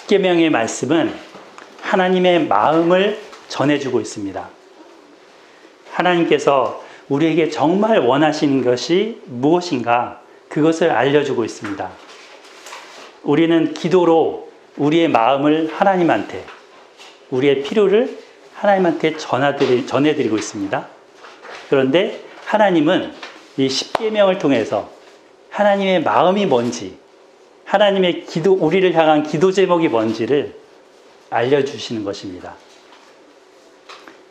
십계명의 말씀은 하나님의 마음을 전해주고 있습니다. 하나님께서 우리에게 정말 원하시는 것이 무엇인가 그것을 알려주고 있습니다. 우리는 기도로 우리의 마음을 하나님한테, 우리의 필요를 하나님한테 전해드리고 있습니다. 그런데 하나님은 이 십계명을 통해서 하나님의 마음이 뭔지, 하나님의 우리를 향한 기도 제목이 뭔지를 알려주시는 것입니다.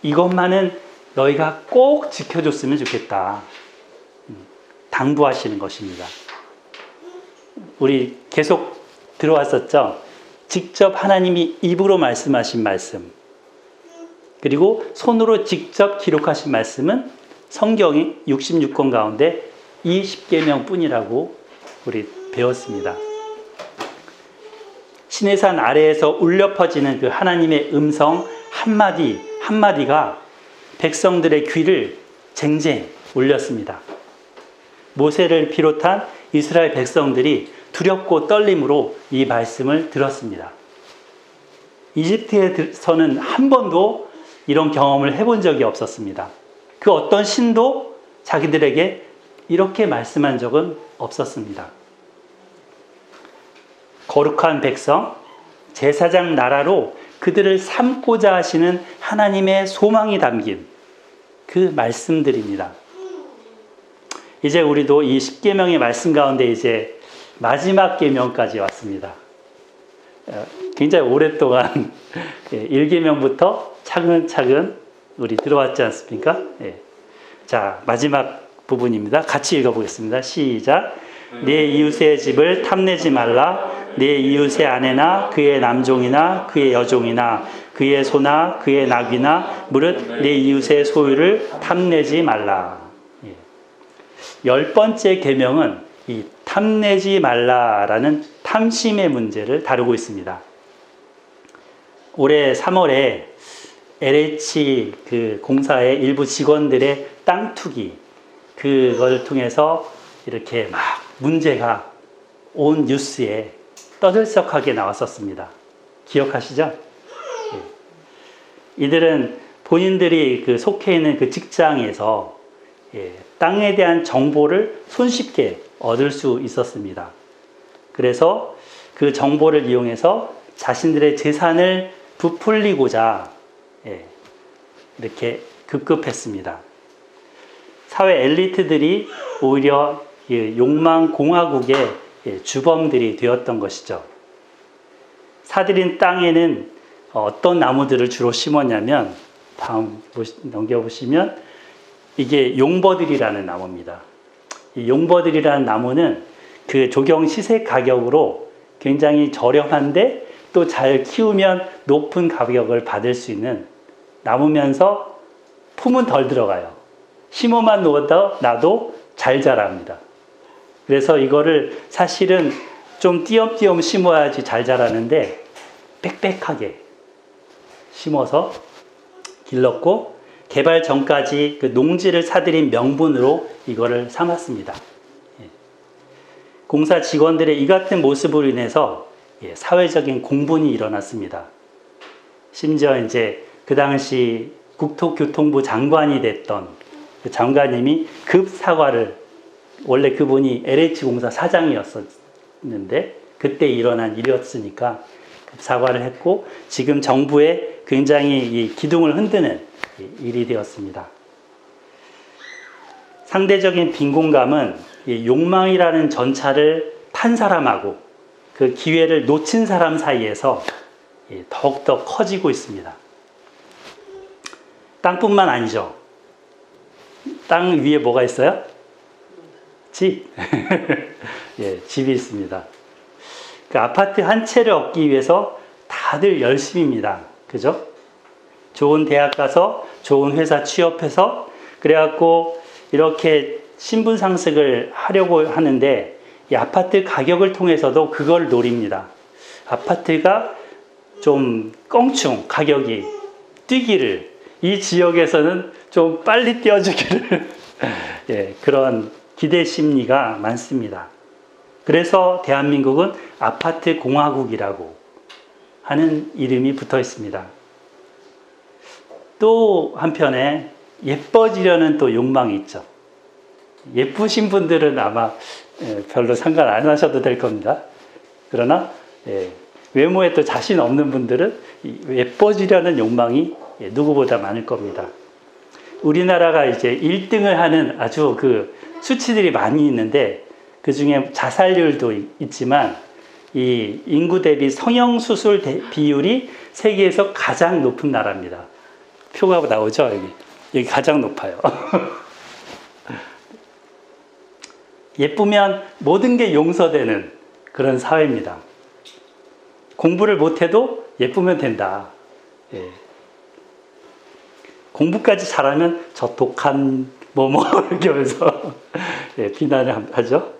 이것만은 너희가 꼭 지켜줬으면 좋겠다. 당부하시는 것입니다. 우리 계속 들어왔었죠? 직접 하나님이 입으로 말씀하신 말씀, 그리고 손으로 직접 기록하신 말씀은 성경이 66권 가운데 이 십계명 뿐이라고 우리 배웠습니다. 시내산 아래에서 울려 퍼지는 그 하나님의 음성 한마디 한마디가 백성들의 귀를 쟁쟁 울렸습니다. 모세를 비롯한 이스라엘 백성들이 두렵고 떨림으로 이 말씀을 들었습니다. 이집트에서는 한 번도 이런 경험을 해본 적이 없었습니다. 그 어떤 신도 자기들에게 이렇게 말씀한 적은 없었습니다. 거룩한 백성, 제사장 나라로 그들을 삼고자 하시는 하나님의 소망이 담긴 그 말씀들입니다. 이제 우리도 이 십계명의 말씀 가운데 이제 마지막 계명까지 왔습니다. 굉장히 오랫동안 1계명부터 차근차근 우리 들어왔지 않습니까? 자, 마지막 부분입니다. 같이 읽어보겠습니다. 시작. 내 이웃의 집을 탐내지 말라. 내 이웃의 아내나 그의 남종이나 그의 여종이나 그의 소나 그의 낙이나 무릇 내 이웃의 소유를 탐내지 말라. 10번째 계명은 이 탐내지 말라라는 탐심의 문제를 다루고 있습니다. 올해 3월에 LH 그 공사의 일부 직원들의 땅 투기, 그걸 통해서 이렇게 막 문제가 온 뉴스에 떠들썩하게 나왔었습니다. 기억하시죠? 이들은 본인들이 그 속해 있는 그 직장에서 땅에 대한 정보를 손쉽게 얻을 수 있었습니다. 그래서 그 정보를 이용해서 자신들의 재산을 부풀리고자 이렇게 급급했습니다. 사회 엘리트들이 오히려 욕망공화국의 주범들이 되었던 것이죠. 사들인 땅에는 어떤 나무들을 주로 심었냐면, 다음 넘겨보시면 이게 용버들이라는 나무입니다. 이 용버들이라는 나무는 그 조경 시세 가격으로 굉장히 저렴한데 또 잘 키우면 높은 가격을 받을 수 있는 나무면서 품은 덜 들어가요. 심어만 놔도 잘 자랍니다. 그래서 이거를 사실은 좀 띄엄띄엄 심어야지 잘 자라는데 빽빽하게 심어서 길렀고, 개발 전까지 그 농지를 사들인 명분으로 이거를 삼았습니다. 공사 직원들의 이 같은 모습으로 인해서 사회적인 공분이 일어났습니다. 심지어 이제 그 당시 국토교통부 장관이 됐던 그 장관님이 급 사과를, 원래 그분이 LH공사 사장이었었는데 그때 일어난 일이었으니까 급 사과를 했고, 지금 정부에 굉장히 이 기둥을 흔드는 일이 되었습니다. 상대적인 빈곤감은 이 욕망이라는 전차를 탄 사람하고 그 기회를 놓친 사람 사이에서 더욱더 커지고 있습니다. 땅뿐만 아니죠. 땅 위에 뭐가 있어요? 집. 집이 있습니다. 그 아파트 한 채를 얻기 위해서 다들 열심입니다. 그죠? 좋은 대학 가서 좋은 회사 취업해서 그래갖고 이렇게 신분 상승을 하려고 하는데, 이 아파트 가격을 통해서도 그걸 노립니다. 아파트가 좀 껑충 가격이 뛰기를, 이 지역에서는 좀 빨리 뛰어주기를 그런 기대 심리가 많습니다. 그래서 대한민국은 아파트 공화국이라고 하는 이름이 붙어 있습니다. 또 한편에 예뻐지려는 또 욕망이 있죠. 예쁘신 분들은 아마 별로 상관 안 하셔도 될 겁니다. 그러나 외모에 또 자신 없는 분들은 예뻐지려는 욕망이 누구보다 많을 겁니다. 우리나라가 이제 1등을 하는 아주 그 수치들이 많이 있는데 그 중에 자살률도 있지만 이 인구 대비 성형수술 비율이 세계에서 가장 높은 나라입니다. 표가 나오죠? 여기 가장 높아요. 예쁘면 모든 게 용서되는 그런 사회입니다. 공부를 못해도 예쁘면 된다. 공부까지 잘하면 저 독한 뭐뭐 이렇게 하면서 비난을 하죠.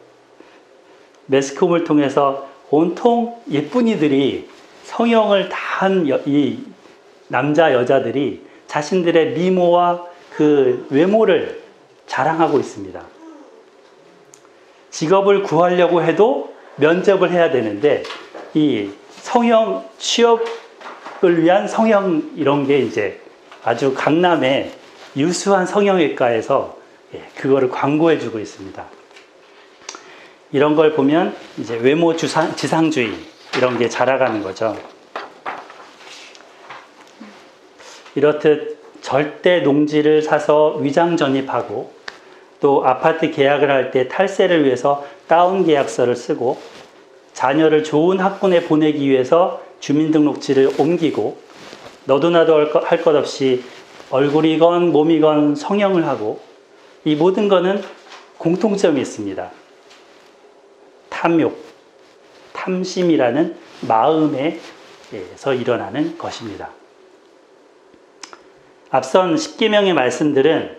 매스컴을 통해서 온통 예쁜이들이 성형을 다 한 이 남자 여자들이 자신들의 미모와 그 외모를 자랑하고 있습니다. 직업을 구하려고 해도 면접을 해야 되는데 이 성형 취업을 위한 성형 이런 게 이제 아주 강남의 유수한 성형외과에서 그거를 광고해주고 있습니다. 이런 걸 보면 이제 외모 지상주의 이런 게 자라가는 거죠. 이렇듯 절대 농지를 사서 위장 전입하고 또 아파트 계약을 할 때 탈세를 위해서 다운 계약서를 쓰고 자녀를 좋은 학군에 보내기 위해서 주민등록지를 옮기고 너도 나도 할 것 없이 얼굴이건 몸이건 성형을 하고 이 모든 것은 공통점이 있습니다. 탐욕, 탐심이라는 마음에서 일어나는 것입니다. 앞선 10계명의 말씀들은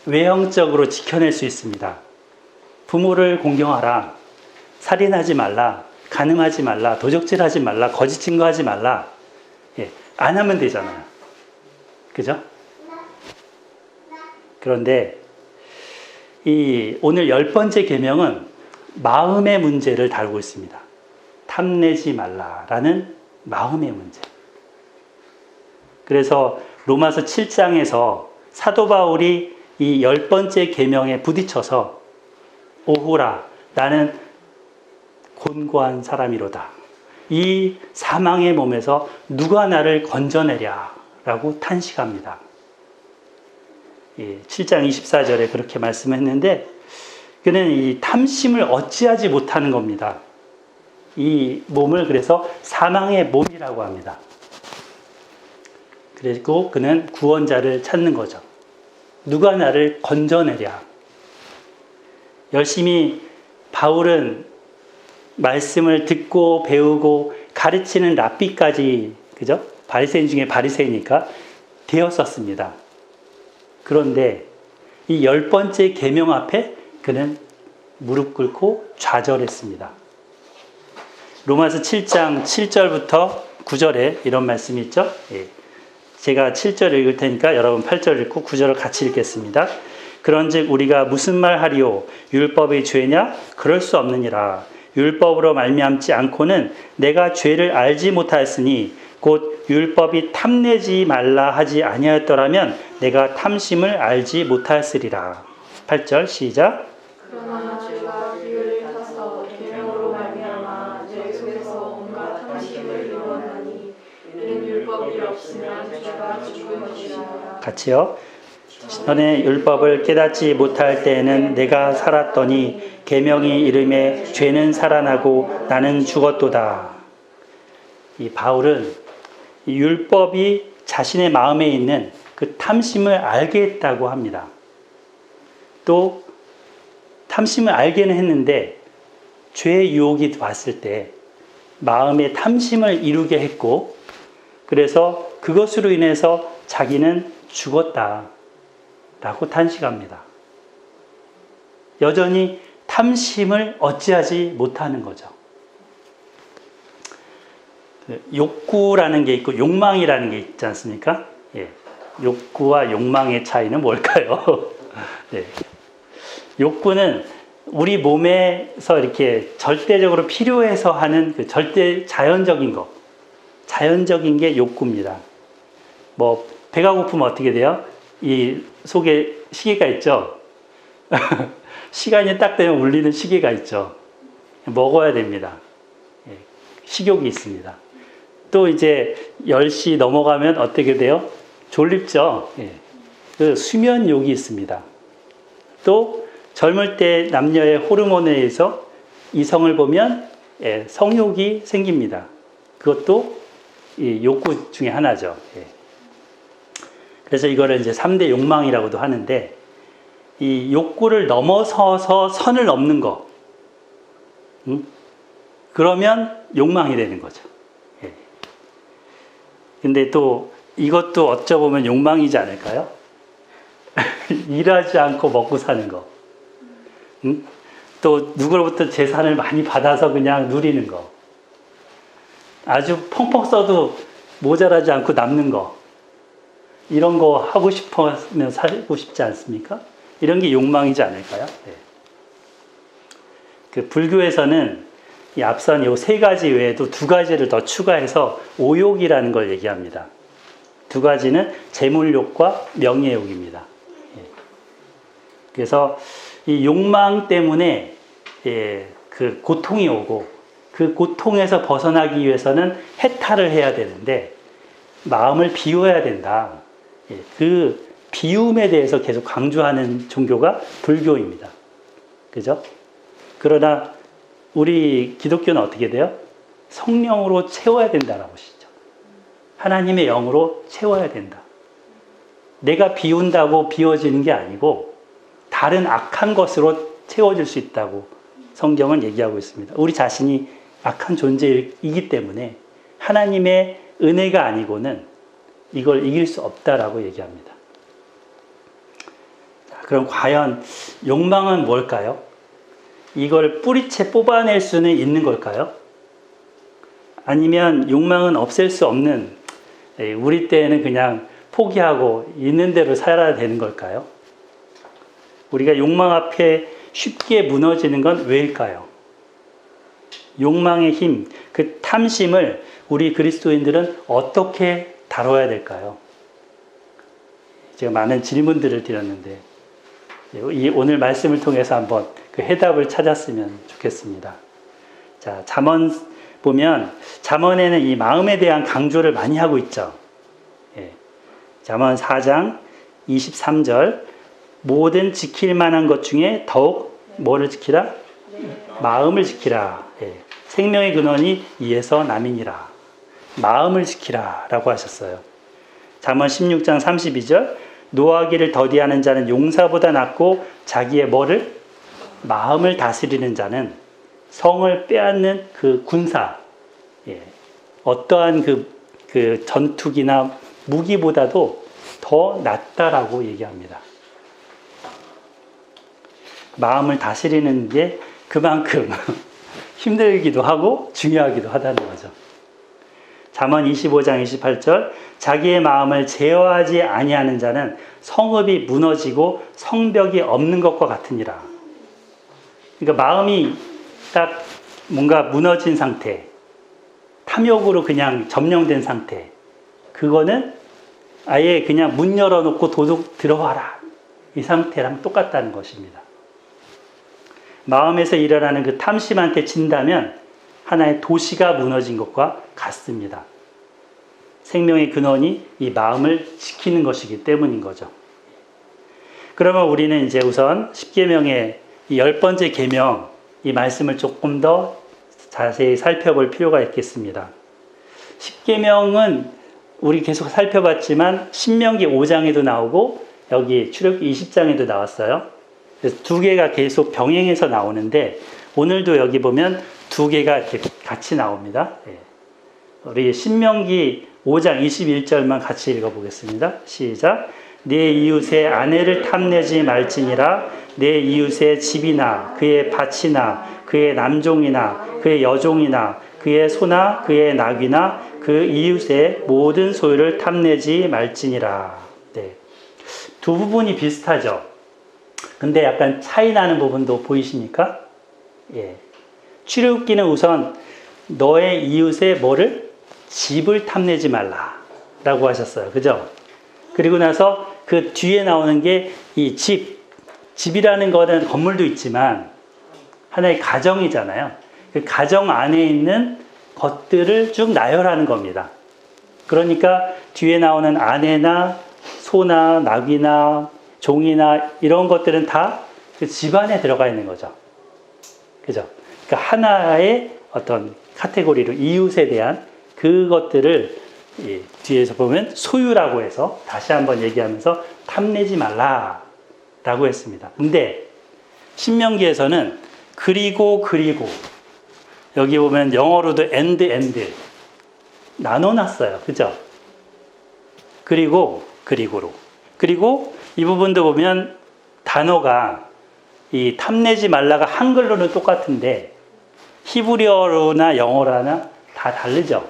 외형적으로 지켜낼 수 있습니다. 부모를 공경하라, 살인하지 말라, 간음하지 말라, 도적질하지 말라, 거짓 증거하지 말라. 안 하면 되잖아요. 그죠? 그런데 이 오늘 10번째 계명은 마음의 문제를 다루고 있습니다. 탐내지 말라라는 마음의 문제. 그래서 로마서 7장에서 사도 바울이 이 10번째 계명에 부딪혀서 오호라 나는 곤고한 사람이로다. 이 사망의 몸에서 누가 나를 건져내랴 라고 탄식합니다. 7장 24절에 그렇게 말씀했는데 그는 이 탐심을 어찌하지 못하는 겁니다. 이 몸을 그래서 사망의 몸이라고 합니다. 그리고 그는 구원자를 찾는 거죠. 누가 나를 건져내랴. 열심히 바울은 말씀을 듣고 배우고 가르치는 랍비까지, 그죠? 바리새인 중에 바리새이니까 되었었습니다. 그런데 이 10번째 계명 앞에 그는 무릎 꿇고 좌절했습니다. 로마서 7장 7절부터 9절에 이런 말씀이 있죠? 제가 7절 읽을 테니까 여러분 8절 읽고 9절을 같이 읽겠습니다. 그런즉 우리가 무슨 말 하리요? 율법이 죄냐? 그럴 수 없느니라. 율법으로 말미암지 않고는 내가 죄를 알지 못하였으니 곧 율법이 탐내지 말라 하지 아니하였더라면 내가 탐심을 알지 못하였으리라. 8절 시작. 그러나 죄가 기회를 타서 계명으로 말미암아 죄 속에서 온갖 탐심을 이루었나니 이는 율법이 없으면 죄가 죽은 것이라. 같이요. 전에 율법을 깨닫지 못할 때에는 내가 살았더니 계명이 이름에 죄는 살아나고 나는 죽었도다. 이 바울은 이 율법이 자신의 마음에 있는 그 탐심을 알게 했다고 합니다. 또 탐심을 알게는 했는데 죄의 유혹이 왔을 때 마음의 탐심을 이루게 했고 그래서 그것으로 인해서 자기는 죽었다 라고 탄식합니다. 여전히 탐심을 어찌하지 못하는 거죠. 욕구라는 게 있고 욕망이라는 게 있지 않습니까? 욕구와 욕망의 차이는 뭘까요? 욕구는 우리 몸에서 이렇게 절대적으로 필요해서 하는 그 절대 자연적인 것. 자연적인 게 욕구입니다. 뭐 배가 고프면 어떻게 돼요? 이 속에 시계가 있죠. 시간이 딱 되면 울리는 시계가 있죠. 먹어야 됩니다. 예, 식욕이 있습니다. 또 이제 10시 넘어가면 어떻게 돼요? 졸립죠. 예, 그 수면욕이 있습니다. 또 젊을 때 남녀의 호르몬에 의해서 이성을 보면 예, 성욕이 생깁니다. 그것도 이 욕구 중에 하나죠. 예. 그래서 이거를 이제 3대 욕망이라고도 하는데, 이 욕구를 넘어서서 선을 넘는 거, 그러면 욕망이 되는 거죠. 예. 근데 또 이것도 어쩌보면 욕망이지 않을까요? 일하지 않고 먹고 사는 거. 또 누구로부터 재산을 많이 받아서 그냥 누리는 거. 아주 펑펑 써도 모자라지 않고 남는 거. 이런 거 하고 싶으면 살고 싶지 않습니까? 이런 게 욕망이지 않을까요? 네. 그 불교에서는 이 앞선 요 세 가지 외에도 두 가지를 더 추가해서 오욕이라는 걸 얘기합니다. 두 가지는 재물욕과 명예욕입니다. 예. 그래서 이 욕망 때문에 예, 그 고통이 오고, 그 고통에서 벗어나기 위해서는 해탈을 해야 되는데 마음을 비워야 된다. 예, 그 비움에 대해서 계속 강조하는 종교가 불교입니다. 그죠? 그러나 우리 기독교는 어떻게 돼요? 성령으로 채워야 된다라고 하시죠. 하나님의 영으로 채워야 된다. 내가 비운다고 비워지는 게 아니고 다른 악한 것으로 채워질 수 있다고 성경은 얘기하고 있습니다. 우리 자신이 악한 존재이기 때문에 하나님의 은혜가 아니고는 이걸 이길 수 없다라고 얘기합니다. 자, 그럼 과연 욕망은 뭘까요? 이걸 뿌리채 뽑아낼 수는 있는 걸까요? 아니면 욕망은 없앨 수 없는, 우리 때에는 그냥 포기하고 있는 대로 살아야 되는 걸까요? 우리가 욕망 앞에 쉽게 무너지는 건 왜일까요? 욕망의 힘, 그 탐심을 우리 그리스도인들은 어떻게 다뤄야 될까요? 제가 많은 질문들을 드렸는데 오늘 말씀을 통해서 한번 그 해답을 찾았으면 좋겠습니다. 자, 잠언 보면 잠언에는 이 마음에 대한 강조를 많이 하고 있죠. 예. 잠언 4장 23절, 모든 지킬 만한 것 중에 더욱 뭐를 지키라? 마음을 지키라. 예. 생명의 근원이 이에서 남이니라. 마음을 지키라 라고 하셨어요. 잠언 16장 32절, 노하기를 더디하는 자는 용사보다 낫고 자기의 뭐를? 마음을 다스리는 자는 성을 빼앗는 그 군사, 예. 어떠한 그 전투기나 무기보다도 더 낫다라고 얘기합니다. 마음을 다스리는 게 그만큼 힘들기도 하고 중요하기도 하다는 거죠. 잠언 25장 28절, 자기의 마음을 제어하지 아니하는 자는 성읍이 무너지고 성벽이 없는 것과 같으니라. 그러니까 마음이 딱 뭔가 무너진 상태, 탐욕으로 그냥 점령된 상태, 그거는 아예 그냥 문 열어놓고 도둑 들어와라, 이 상태랑 똑같다는 것입니다. 마음에서 일어나는 그 탐심한테 진다면 하나의 도시가 무너진 것과 같습니다. 생명의 근원이 이 마음을 지키는 것이기 때문인 거죠. 그러면 우리는 이제 우선 10계명의 이 10번째 계명, 이 말씀을 조금 더 자세히 살펴볼 필요가 있겠습니다. 10계명은 우리 계속 살펴봤지만 신명기 5장에도 나오고 여기 출애굽기 20장에도 나왔어요. 그래서 두 개가 계속 병행해서 나오는데 오늘도 여기 보면 두 개가 이렇게 같이 나옵니다. 우리 신명기 5장 21절만 같이 읽어보겠습니다. 시작. 내 이웃의 아내를 탐내지 말지니라. 내 이웃의 집이나 그의 밭이나 그의 남종이나 그의 여종이나 그의 소나 그의 낙이나 그 이웃의 모든 소유를 탐내지 말지니라. 네. 두 부분이 비슷하죠. 근데 약간 차이 나는 부분도 보이십니까? 예. 출애굽기는 우선 너의 이웃의 뭐를? 집을 탐내지 말라라고 하셨어요. 그죠? 그리고 나서 그 뒤에 나오는 게 이 집이라는 거는 건물도 있지만 하나의 가정이잖아요. 그 가정 안에 있는 것들을 쭉 나열하는 겁니다. 그러니까 뒤에 나오는 아내나 소나 나귀나 종이나 이런 것들은 다 그 집안에 들어가 있는 거죠. 그죠? 그러니까 하나의 어떤 카테고리로 이웃에 대한 그것들을 뒤에서 보면 소유라고 해서 다시 한번 얘기하면서 탐내지 말라라고 했습니다. 근데 신명기에서는 그리고 여기 보면 영어로도 and 나눠놨어요. 그죠? 그리고로. 그리고 이 부분도 보면 단어가 이 탐내지 말라가 한글로는 똑같은데 히브리어로나 영어로나 다 다르죠.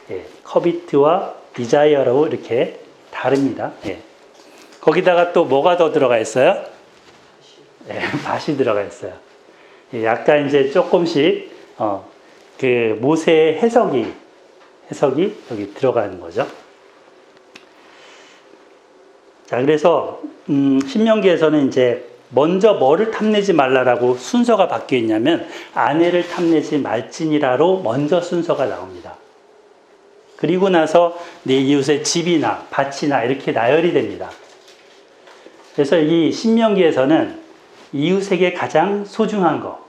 예, 커비트와 디자이어로 이렇게 다릅니다. 예. 거기다가 또 뭐가 더 들어가 있어요? 예, 밭이 들어가 있어요. 예, 약간 이제 조금씩 그 모세의 해석이 여기 들어가는 거죠. 자, 그래서 신명기에서는 이제 먼저 뭐를 탐내지 말라라고 순서가 바뀌어 있냐면 아내를 탐내지 말지니라로 먼저 순서가 나옵니다. 그리고 나서 내 이웃의 집이나 밭이나 이렇게 나열이 됩니다. 그래서 이 신명기에서는 이웃에게 가장 소중한 거,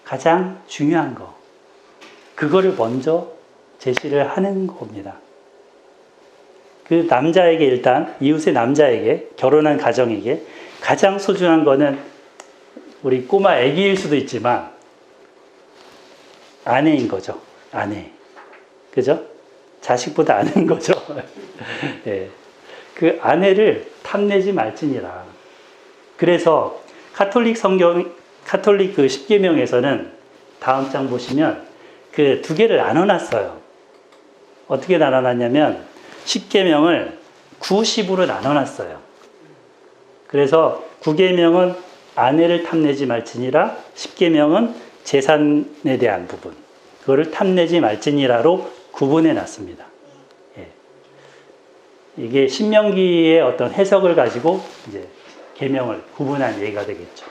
가장 중요한 거, 그거를 먼저 제시를 하는 겁니다. 그 남자에게 일단 이웃의 남자에게 결혼한 가정에게 가장 소중한 거는 우리 꼬마 아기일 수도 있지만 아내인 거죠. 아내. 그죠? 자식보다 아내인 거죠. 네. 그 아내를 탐내지 말지니라. 그래서 카톨릭 그 십계명에서는 다음 장 보시면 그 두 개를 나눠놨어요. 어떻게 나눠놨냐면 십계명을 90으로 나눠놨어요. 그래서 9계명은 아내를 탐내지 말지니라, 10계명은 재산에 대한 부분, 그거를 탐내지 말지니라로 구분해 놨습니다. 예. 이게 신명기의 어떤 해석을 가지고 이제 계명을 구분한 얘기가 되겠죠.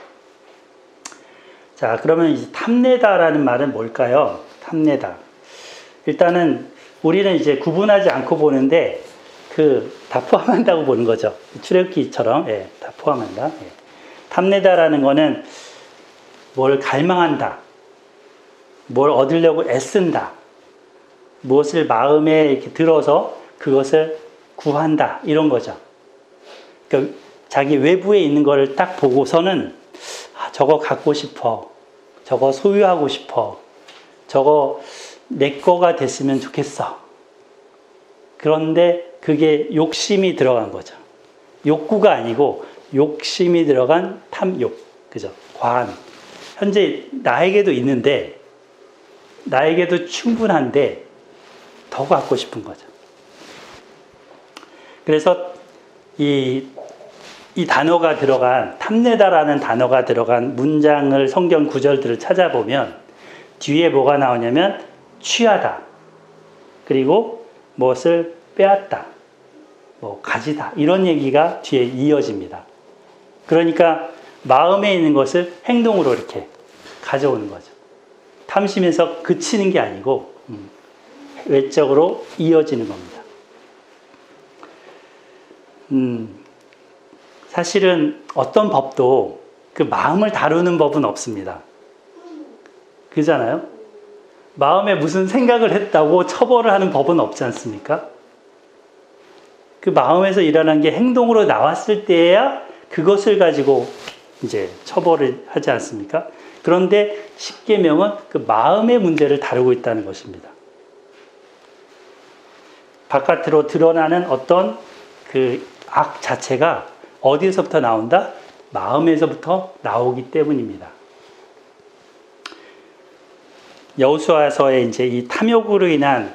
자, 그러면 이제 탐내다라는 말은 뭘까요? 탐내다. 일단은 우리는 이제 구분하지 않고 보는데 다 포함한다고 보는 거죠. 출애굽기처럼 다 포함한다. 탐내다라는 거는 뭘 갈망한다, 뭘 얻으려고 애쓴다, 무엇을 마음에 이렇게 들어서 그것을 구한다 이런 거죠. 그러니까 자기 외부에 있는 거를 딱 보고서는 저거 갖고 싶어, 저거 소유하고 싶어, 저거 내 거가 됐으면 좋겠어. 그런데 그게 욕심이 들어간 거죠. 욕구가 아니고 욕심이 들어간 탐욕. 그죠? 과한. 현재 나에게도 있는데, 나에게도 충분한데, 더 갖고 싶은 거죠. 그래서 이 단어가 들어간, 탐내다라는 단어가 들어간 문장을 성경 구절들을 찾아보면 뒤에 뭐가 나오냐면 취하다. 그리고 무엇을 빼앗다, 가지다, 이런 얘기가 뒤에 이어집니다. 그러니까 마음에 있는 것을 행동으로 이렇게 가져오는 거죠. 탐심에서 그치는 게 아니고 외적으로 이어지는 겁니다. 사실은 어떤 법도 그 마음을 다루는 법은 없습니다. 그잖아요? 마음에 무슨 생각을 했다고 처벌을 하는 법은 없지 않습니까? 그 마음에서 일어난 게 행동으로 나왔을 때야 그것을 가지고 이제 처벌을 하지 않습니까? 그런데 십계명은 그 마음의 문제를 다루고 있다는 것입니다. 바깥으로 드러나는 어떤 그 악 자체가 어디에서부터 나온다? 마음에서부터 나오기 때문입니다. 여호수아서에 이제 이 탐욕으로 인한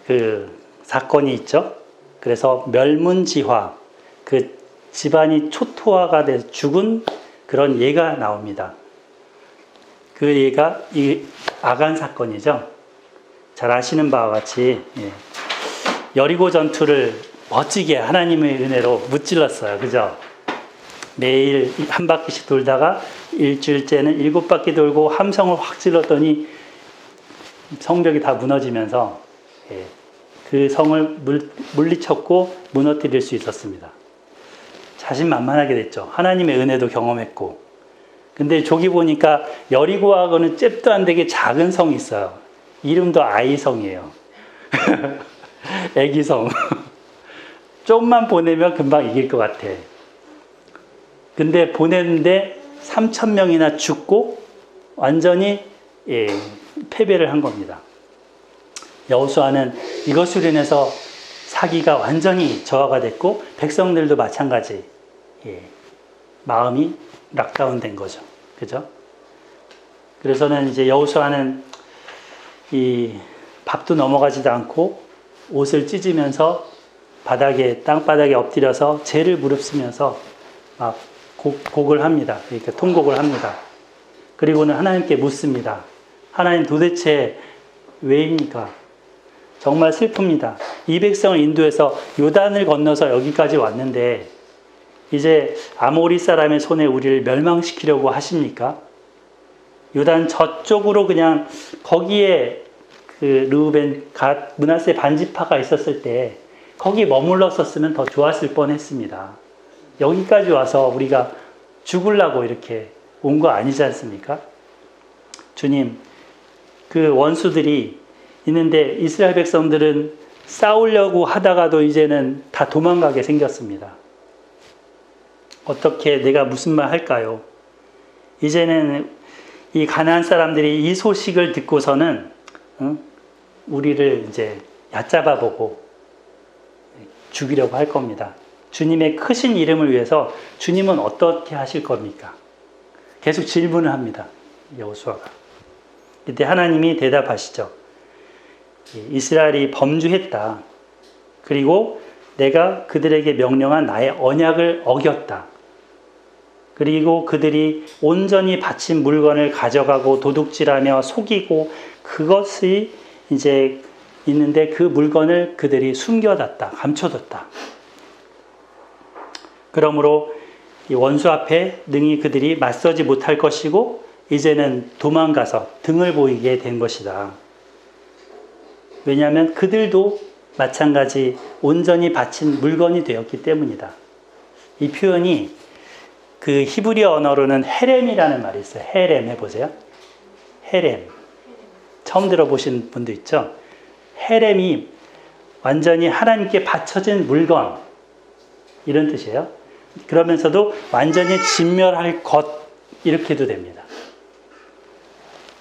그 사건이 있죠. 그래서 멸문지화, 그 집안이 초토화가 돼서 죽은 그런 예가 나옵니다. 그 예가 이 아간 사건이죠. 잘 아시는 바와 같이 여리고 전투를 멋지게 하나님의 은혜로 무찔렀어요. 그죠? 매일 한 바퀴씩 돌다가 일주일째는 7바퀴 돌고 함성을 확 질렀더니 성벽이 다 무너지면서 그 성을 물리쳤고 무너뜨릴 수 있었습니다. 자신만만하게 됐죠. 하나님의 은혜도 경험했고. 근데 저기 보니까 여리고하고는 잽도 안 되게 작은 성이 있어요. 이름도 아이성이에요. 애기성. 좀만 보내면 금방 이길 것 같아. 근데 보냈는데 3,000명이나 죽고 완전히 패배를 한 겁니다. 여호수아는 이것으로 인해서 사기가 완전히 저하가 됐고 백성들도 마찬가지 마음이 락다운된 거죠. 그죠? 그래서는 이제 여호수아는 이 밥도 넘어가지도 않고 옷을 찢으면서 땅바닥에 엎드려서 죄를 무릅쓰면서 막 곡을 합니다. 그러니까 통곡을 합니다. 그리고는 하나님께 묻습니다. 하나님 도대체 왜입니까? 정말 슬픕니다. 이 백성을 인도해서 요단을 건너서 여기까지 왔는데 이제 아모리 사람의 손에 우리를 멸망시키려고 하십니까? 요단 저쪽으로 그냥 거기에 그 르우벤, 갓, 므낫세 반지파가 있었을 때 거기 머물렀었으면 더 좋았을 뻔했습니다. 여기까지 와서 우리가 죽으려고 이렇게 온 거 아니지 않습니까? 주님, 그 원수들이 있는데 이스라엘 백성들은 싸우려고 하다가도 이제는 다 도망가게 생겼습니다. 어떻게 내가 무슨 말 할까요? 이제는 이 가나안 사람들이 이 소식을 듣고서는 우리를 이제 얕잡아 보고 죽이려고 할 겁니다. 주님의 크신 이름을 위해서 주님은 어떻게 하실 겁니까? 계속 질문을 합니다. 여호수아가. 이때 하나님이 대답하시죠. 이스라엘이 범죄했다. 그리고 내가 그들에게 명령한 나의 언약을 어겼다. 그리고 그들이 온전히 바친 물건을 가져가고 도둑질하며 속이고 그것이 이제 있는데 그 물건을 그들이 숨겨놨다. 감춰뒀다. 그러므로 이 원수 앞에 능히 그들이 맞서지 못할 것이고 이제는 도망가서 등을 보이게 된 것이다. 왜냐하면 그들도 마찬가지 온전히 바친 물건이 되었기 때문이다. 이 표현이 그 히브리어 언어로는 헤렘이라는 말이 있어요. 헤렘 해보세요. 헤렘. 처음 들어보신 분도 있죠? 헤렘이 완전히 하나님께 바쳐진 물건 이런 뜻이에요. 그러면서도 완전히 진멸할 것 이렇게도 됩니다.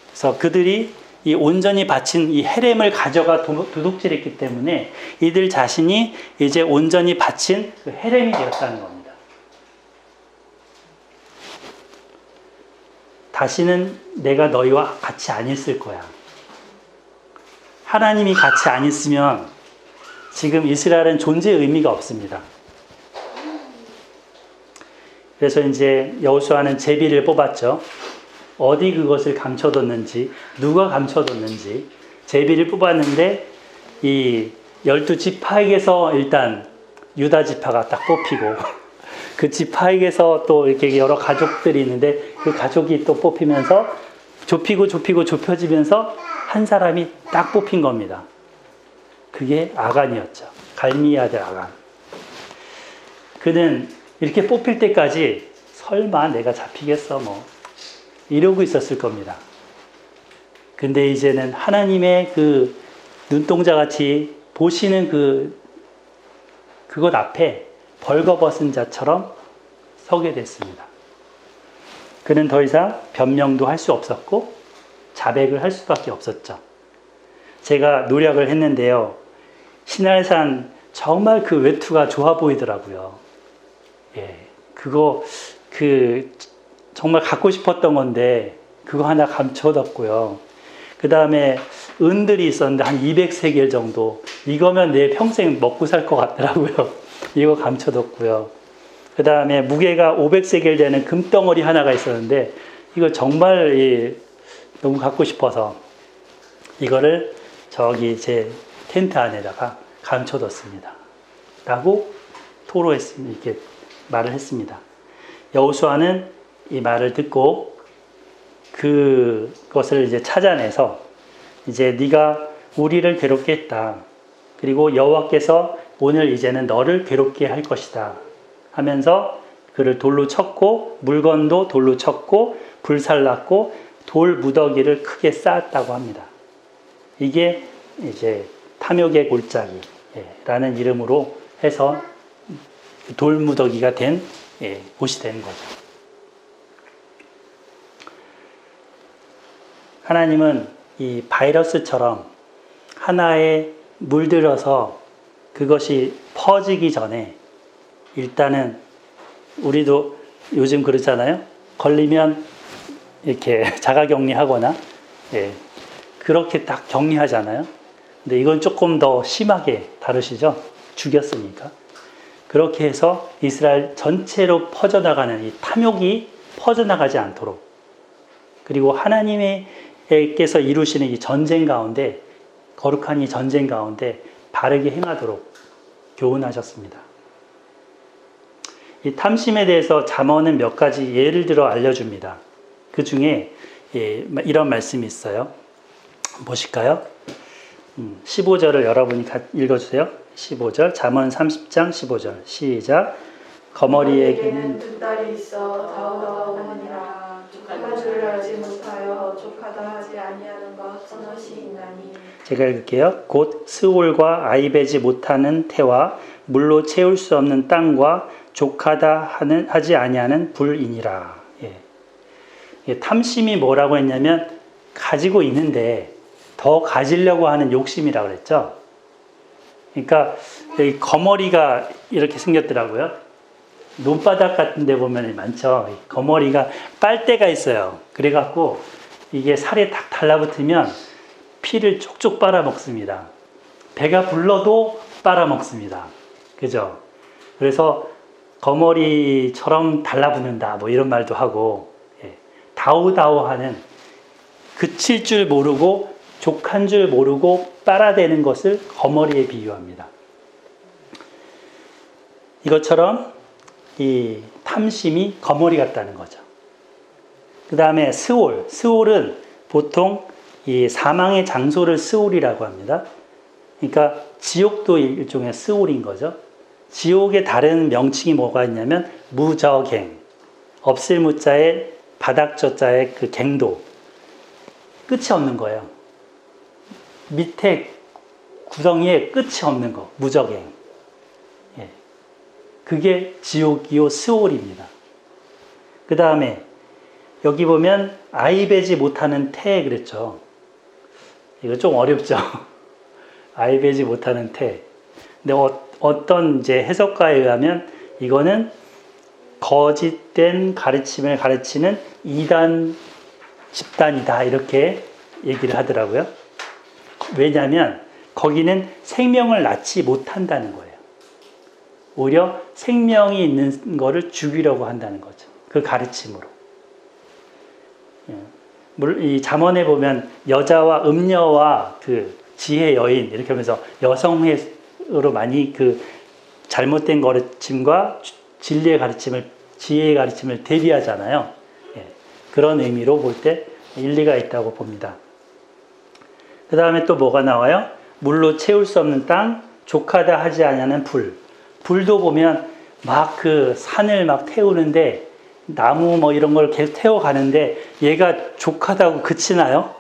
그래서 그들이 이 온전히 바친 이 헤렘을 가져가 도둑질했기 때문에 이들 자신이 이제 온전히 바친 그 헤렘이 되었다는 겁니다. 다시는 내가 너희와 같이 안 있을 거야. 하나님이 같이 안 있으면 지금 이스라엘은 존재의 의미가 없습니다. 그래서 이제 여호수아는 제비를 뽑았죠. 어디 그것을 감춰뒀는지, 누가 감춰뒀는지 제비를 뽑았는데 이 12지파에게서 일단 유다 지파가 딱 뽑히고 그 지파에게서 또 이렇게 여러 가족들이 있는데 그 가족이 또 뽑히면서 좁혀지면서 한 사람이 딱 뽑힌 겁니다. 그게 아간이었죠. 갈미의 아들 아간. 그는 이렇게 뽑힐 때까지 설마 내가 잡히겠어 뭐 이러고 있었을 겁니다. 근데 이제는 하나님의 그 눈동자같이 보시는 그것 앞에 벌거벗은 자처럼 서게 됐습니다. 그는 더 이상 변명도 할 수 없었고 자백을 할 수밖에 없었죠. 제가 노력을 했는데요. 신할산 정말 그 외투가 좋아 보이더라고요. 그거 정말 갖고 싶었던 건데 그거 하나 감춰뒀고요. 그 다음에 은들이 있었는데 한 200세겔 정도. 이거면 내 평생 먹고 살 것 같더라고요. 이거 감춰뒀고요. 그 다음에 무게가 500세겔 되는 금덩어리 하나가 있었는데 이거 정말 너무 갖고 싶어서 이거를 저기 제 텐트 안에다가 감춰뒀습니다. 라고 토로했습니다. 이렇게 말을 했습니다. 여호수아는 이 말을 듣고 그것을 이제 찾아내서 이제 네가 우리를 괴롭게 했다. 그리고 여호와께서 오늘 이제는 너를 괴롭게 할 것이다. 하면서 그를 돌로 쳤고 물건도 돌로 쳤고 불살랐고 돌 무더기를 크게 쌓았다고 합니다. 이게 이제 탐욕의 골짜기라는 이름으로 해서 돌 무더기가 된 곳이 되는 거죠. 하나님은 이 바이러스처럼 하나에 물들어서 그것이 퍼지기 전에 일단은 우리도 요즘 그렇잖아요. 걸리면 이렇게 자가격리하거나 그렇게 딱 격리하잖아요. 근데 이건 조금 더 심하게 다루시죠. 죽였으니까. 그렇게 해서 이스라엘 전체로 퍼져나가는 이 탐욕이 퍼져나가지 않도록 그리고 하나님께서 이루시는 이 전쟁 가운데 거룩한 이 전쟁 가운데 바르게 행하도록 교훈하셨습니다. 이 탐심에 대해서 잠언은 몇 가지 예를 들어 알려줍니다. 그 중에 이런 말씀이 있어요. 보실까요? 15절을 여러분이 읽어주세요. 15절 잠언 30장 15절 시작. 거머리에게는 두 딸이 있어 다우다우하니라 족하다 줄을 알지 못하여 족하다 하지 아니하는 것 서너시 있나니. 제가 읽을게요. 곧 스올과 아이배지 못하는 태와 물로 채울 수 없는 땅과 족하다 하지 아니하는 불이니라. 탐심이 뭐라고 했냐면 가지고 있는데 더 가지려고 하는 욕심이라고 그랬죠. 그러니까 여기 거머리가 이렇게 생겼더라고요. 논바닥 같은 데 보면 많죠. 거머리가 빨대가 있어요. 그래갖고 이게 살에 딱 달라붙으면 피를 쪽쪽 빨아먹습니다. 배가 불러도 빨아먹습니다. 그죠? 그래서 거머리처럼 달라붙는다 뭐 이런 말도 하고 다우다우하는 그칠 줄 모르고 족한 줄 모르고 빨아대는 것을 거머리에 비유합니다. 이것처럼 이 탐심이 거머리 같다는 거죠. 그 다음에 스올. 스올은 보통 이 사망의 장소를 스올이라고 합니다. 그러니까 지옥도 일종의 스올인 거죠. 지옥의 다른 명칭이 뭐가 있냐면 무저갱. 없을 무자에 바닥저자의 그 갱도. 끝이 없는 거예요. 밑에 구덩이에 끝이 없는 거. 무저갱. 그게 지옥이요 스올입니다. 그 다음에 여기 보면 아이배지 못하는 태 그랬죠. 이거 좀 어렵죠. 아이배지 못하는 태. 근데 어떤 이제 해석가에 의하면 이거는 거짓된 가르침을 가르치는 이단 집단이다 이렇게 얘기를 하더라고요. 왜냐하면 거기는 생명을 낳지 못한다는 거예요. 오히려 생명이 있는 거를 죽이려고 한다는 거죠. 그 가르침으로. 이 잠언에 보면 여자와 음녀와 그 지혜 여인 이렇게 하면서 여성으로 많이 그 잘못된 가르침과 진리의 가르침을 지혜의 가르침을 대비하잖아요. 그런 의미로 볼 때 일리가 있다고 봅니다. 그 다음에 또 뭐가 나와요? 물로 채울 수 없는 땅, 족하다 하지 아니하는 불. 불도 보면 막 그 산을 막 태우는데 나무 뭐 이런 걸 계속 태워가는데 얘가 족하다고 그치나요?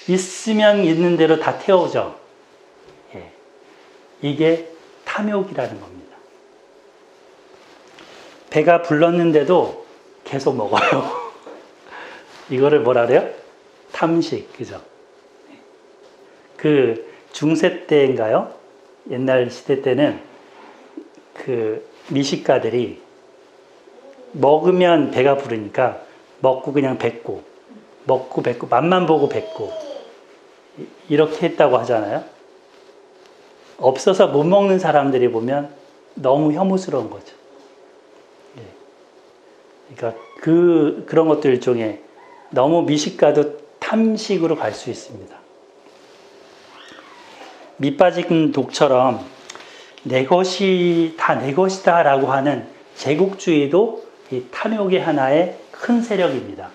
있으면 있는 대로 다 태우죠. 이게 탐욕이라는 겁니다. 배가 불렀는데도 계속 먹어요. 이거를 뭐라 그래요? 탐식, 그죠? 그 중세 때인가요? 옛날 시대 때는 그 미식가들이 먹으면 배가 부르니까 먹고 그냥 뱉고 먹고 뱉고 맛만 보고 뱉고 이렇게 했다고 하잖아요. 없어서 못 먹는 사람들이 보면 너무 혐오스러운 거죠. 그러니까 그런 것도 일종의 너무 미식가도 탐식으로 갈 수 있습니다. 밑빠진 독처럼 내 것이 다 내 것이다 라고 하는 제국주의도 이 탐욕의 하나의 큰 세력입니다.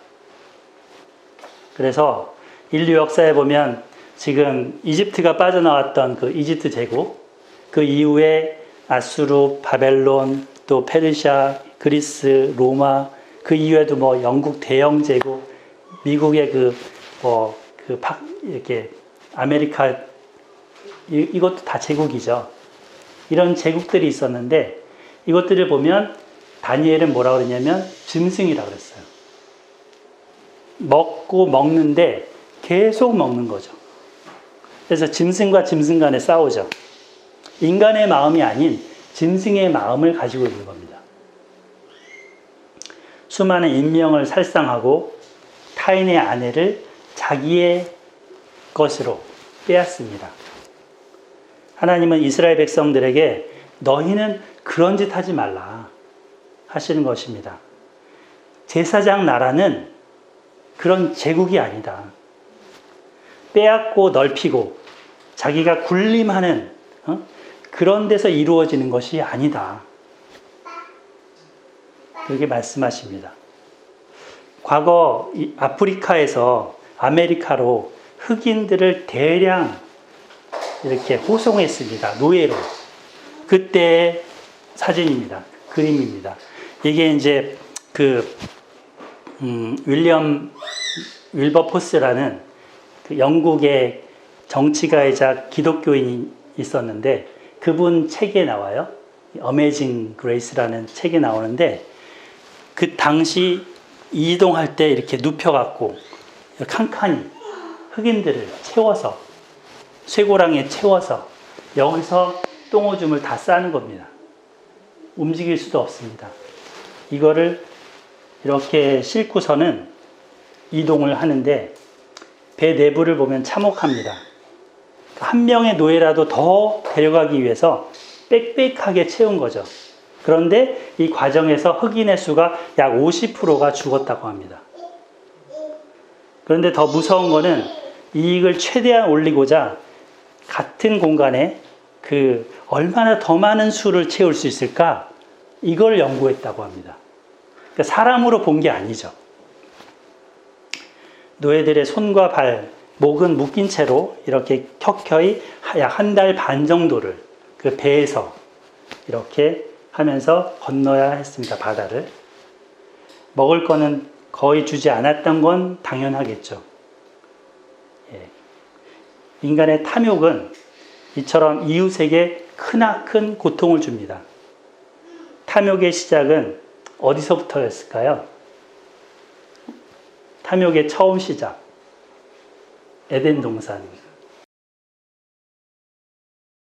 그래서 인류 역사에 보면 지금 이집트가 빠져나왔던 그 이집트 제국, 그 이후에 아수르, 바벨론, 또 페르시아, 그리스, 로마, 그 이후에도 뭐 영국 대영 제국, 미국의 이렇게 아메리카, 이것도 다 제국이죠. 이런 제국들이 있었는데 이것들을 보면 다니엘은 뭐라고 그러냐면 짐승이라고 그랬어요. 먹고 먹는데 계속 먹는 거죠. 그래서 짐승과 짐승 간에 싸우죠. 인간의 마음이 아닌 짐승의 마음을 가지고 있는 겁니다. 수많은 인명을 살상하고 타인의 아내를 자기의 것으로 빼앗습니다. 하나님은 이스라엘 백성들에게 너희는 그런 짓 하지 말라 하시는 것입니다. 제사장 나라는 그런 제국이 아니다. 빼앗고 넓히고 자기가 군림하는 그런 데서 이루어지는 것이 아니다. 그렇게 말씀하십니다. 과거 아프리카에서 아메리카로 흑인들을 대량 이렇게 호송했습니다. 노예로. 그때의 사진입니다. 그림입니다. 이게 이제 윌리엄 윌버포스라는 그 영국의 정치가이자 기독교인이 있었는데 그분 책에 나와요. 어메이징 그레이스라는 책에 나오는데 그 당시 이동할 때 이렇게 눕혀갖고 칸칸이 흑인들을 채워서 쇠고랑에 채워서 여기서 똥오줌을 다 싸는 겁니다. 움직일 수도 없습니다. 이거를 이렇게 싣고서는 이동을 하는데 배 내부를 보면 참혹합니다. 한 명의 노예라도 더 데려가기 위해서 빽빽하게 채운 거죠. 그런데 이 과정에서 흑인의 수가 약 50%가 죽었다고 합니다. 그런데 더 무서운 거는 이익을 최대한 올리고자 같은 공간에 얼마나 더 많은 수를 채울 수 있을까? 이걸 연구했다고 합니다. 그러니까 사람으로 본 게 아니죠. 노예들의 손과 발, 목은 묶인 채로 이렇게 켜켜이 약 한 달 반 정도를 그 배에서 이렇게 하면서 건너야 했습니다. 바다를. 먹을 거는 거의 주지 않았던 건 당연하겠죠. 예. 인간의 탐욕은 이처럼 이웃에게 크나큰 고통을 줍니다. 탐욕의 시작은 어디서부터였을까요? 탐욕의 처음 시작. 에덴 동산.